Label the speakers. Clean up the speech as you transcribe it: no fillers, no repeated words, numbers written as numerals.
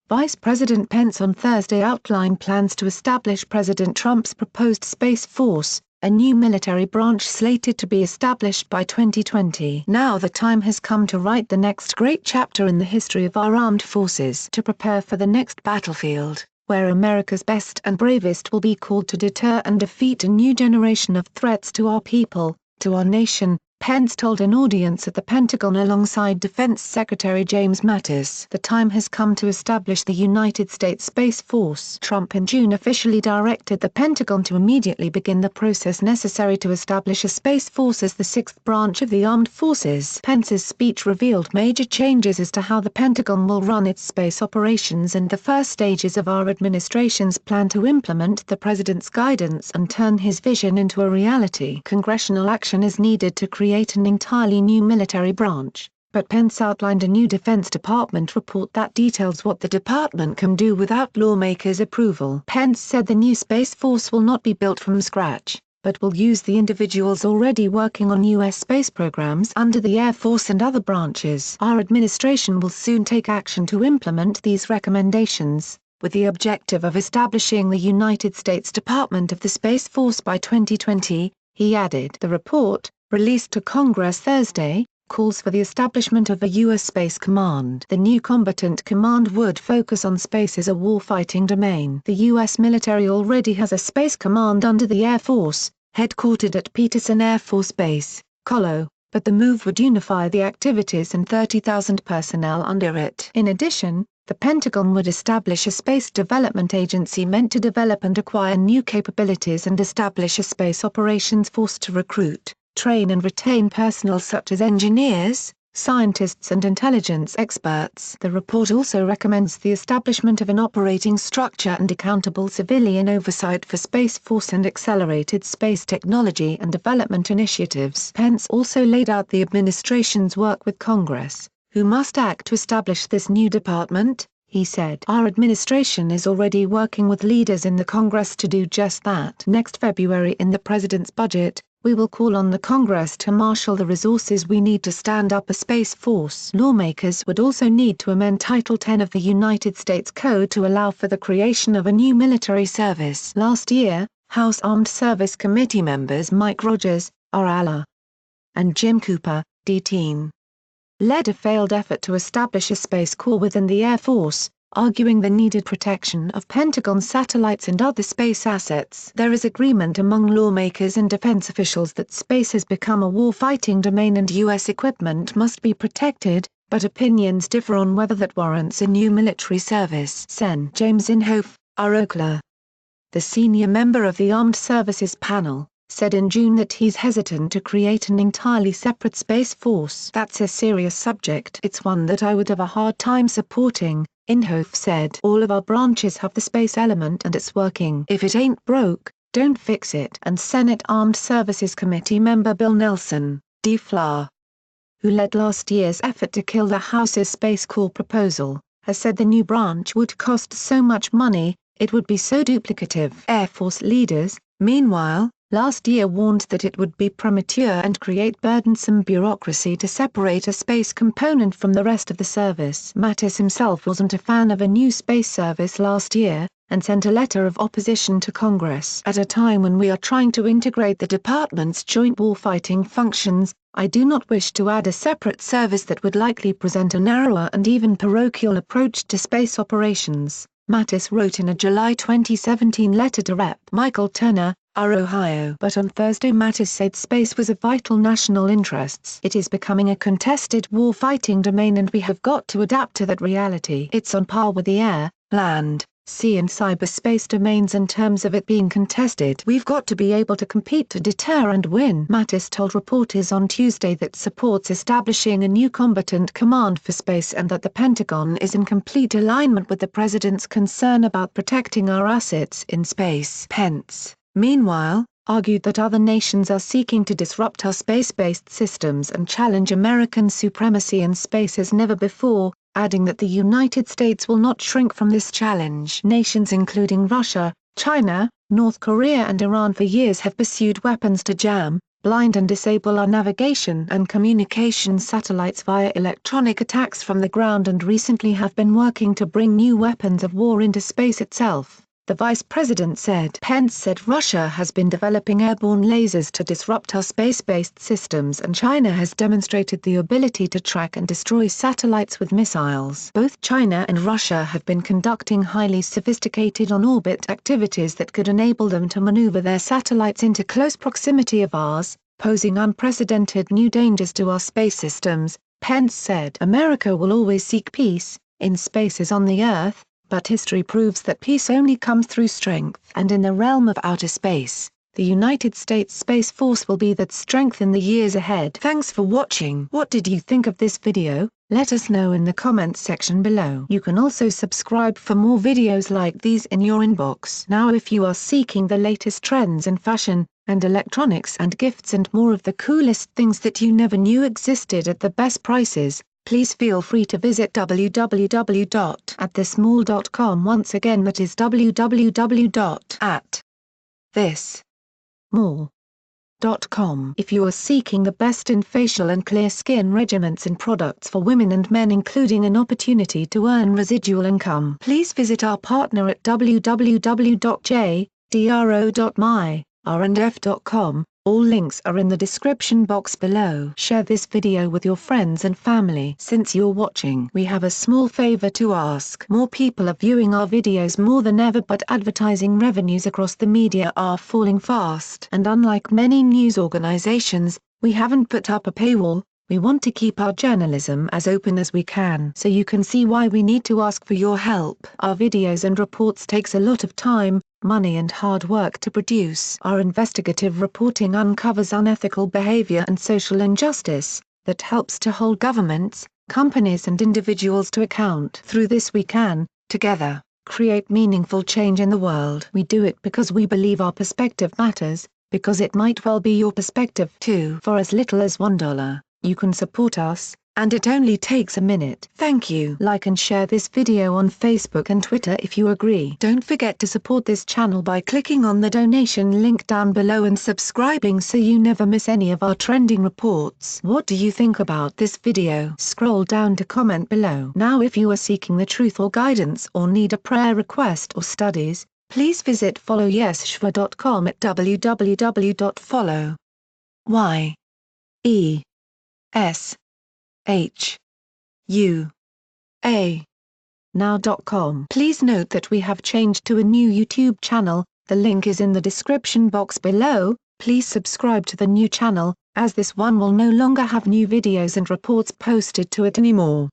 Speaker 1: Vice President Pence on Thursday outlined plans to establish President Trump's proposed Space Force, a new military branch slated to be established by 2020. Now the time has come to write the next great chapter in the history of our armed forces, to prepare for the next battlefield, where America's best and bravest will be called to deter and defeat a new generation of threats to our people, to our nation, Pence told an audience at the Pentagon alongside Defense Secretary James Mattis. The time has come to establish the United States Space Force. Trump in June officially directed the Pentagon to immediately begin the process necessary to establish a Space Force as the sixth branch of the armed forces. Pence's speech revealed major changes as to how the Pentagon will run its space operations and the first stages of our administration's plan to implement the president's guidance and turn his vision into a reality. Congressional action is needed to create an entirely new military branch, but Pence outlined a new Defense Department report that details what the department can do without lawmakers' approval. Pence said the new Space Force will not be built from scratch, but will use the individuals already working on U.S. space programs under the Air Force and other branches. Our administration will soon take action to implement these recommendations, with the objective of establishing the United States Department of the Space Force by 2020, he added. The report, released to Congress Thursday, calls for the establishment of a U.S. Space Command. The new combatant command would focus on space as a warfighting domain. The U.S. military already has a Space Command under the Air Force, headquartered at Peterson Air Force Base, Colo, but the move would unify the activities and 30,000 personnel under it. In addition, the Pentagon would establish a space development agency meant to develop and acquire new capabilities and establish a space operations force to recruit, train and retain personnel such as engineers, scientists and intelligence experts. The report also recommends the establishment of an operating structure and accountable civilian oversight for Space Force and accelerated space technology and development initiatives. Pence also laid out the administration's work with Congress, who must act to establish this new department, he said. Our administration is already working with leaders in the Congress to do just that. Next February in the president's budget, we will call on the Congress to marshal the resources we need to stand up a Space Force. Lawmakers would also need to amend Title 10 of the United States Code to allow for the creation of a new military service. Last year, House Armed Service Committee members Mike Rogers, R. and Jim Cooper, D. led a failed effort to establish a Space Corps within the Air Force, arguing the needed protection of Pentagon satellites and other space assets. There is agreement among lawmakers and defense officials that space has become a war-fighting domain and U.S. equipment must be protected, but opinions differ on whether that warrants a new military service. Sen. James Inhofe, R. the senior member of the Armed Services Panel, said in June that he's hesitant to create an entirely separate Space Force. That's a serious subject. It's one that I would have a hard time supporting, Inhofe said. All of our branches have the space element and it's working. If it ain't broke, don't fix it. And Senate Armed Services Committee member Bill Nelson, D. Fla, who led last year's effort to kill the House's Space Corps proposal, has said the new branch would cost so much money, it would be so duplicative. Air Force leaders, meanwhile, last year warned that it would be premature and create burdensome bureaucracy to separate a space component from the rest of the service. Mattis himself wasn't a fan of a new space service last year, and sent a letter of opposition to Congress. At a time when we are trying to integrate the department's joint warfighting functions, I do not wish to add a separate service that would likely present a narrower and even parochial approach to space operations, Mattis wrote in a July 2017 letter to Rep. Michael Turner, R. Ohio. But on Thursday Mattis said space was of vital national interests. It is becoming a contested war-fighting domain and we have got to adapt to that reality. It's on par with the air, land, sea and cyberspace domains in terms of it being contested. We've got to be able to compete to deter and win. Mattis told reporters on Tuesday that supports establishing a new combatant command for space and that the Pentagon is in complete alignment with the president's concern about protecting our assets in space. Pence, meanwhile, argued that other nations are seeking to disrupt our space-based systems and challenge American supremacy in space as never before, adding that the United States will not shrink from this challenge. Nations including Russia, China, North Korea and Iran for years have pursued weapons to jam, blind and disable our navigation and communication satellites via electronic attacks from the ground, and recently have been working to bring new weapons of war into space itself, the vice president said. Pence said Russia has been developing airborne lasers to disrupt our space-based systems, and China has demonstrated the ability to track and destroy satellites with missiles. Both China and Russia have been conducting highly sophisticated on-orbit activities that could enable them to maneuver their satellites into close proximity of ours, posing unprecedented new dangers to our space systems, Pence said. America will always seek peace, in space as on the Earth, but history proves that peace only comes through strength. And in the realm of outer space, the United States Space Force will be that strength in the years ahead. Thanks for watching. What did you think of this video? Let us know in the comments section below. You can also subscribe for more videos like these in your inbox. Now if you are seeking the latest trends in fashion, and electronics and gifts and more of the coolest things that you never knew existed at the best prices, please feel free to visit www.atthesmall.com. Once again, that is www.atthesmall.com. If you are seeking the best in facial and clear skin regimens and products for women and men, including an opportunity to earn residual income, please visit our partner at www.jdro.my/rndf.com. All links are in the description box below. Share this video with your friends and family. Since you're watching, we have a small favor to ask. More people are viewing our videos more than ever, but advertising revenues across the media are falling fast. And unlike many news organizations, we haven't put up a paywall. We want to keep our journalism as open as we can, so you can see why we need to ask for your help. Our videos and reports takes a lot of time, money and hard work to produce. Our investigative reporting uncovers unethical behavior and social injustice that helps to hold governments, companies and individuals to account. Through this we can, together, create meaningful change in the world. We do it because we believe our perspective matters, because it might well be your perspective too. For as little as $1, you can support us, and it only takes a minute. Thank you. Like and share this video on Facebook and Twitter if you agree. Don't forget to support this channel by clicking on the donation link down below and subscribing so you never miss any of our trending reports. What do you think about this video? Scroll down to comment below. Now if you are seeking the truth or guidance or need a prayer request or studies, please visit followyeshua.com at www.followyeshua.now.com. Please note that we have changed to a new YouTube channel. The link is in the description box below. Please subscribe to the new channel, as this one will no longer have new videos and reports posted to it anymore.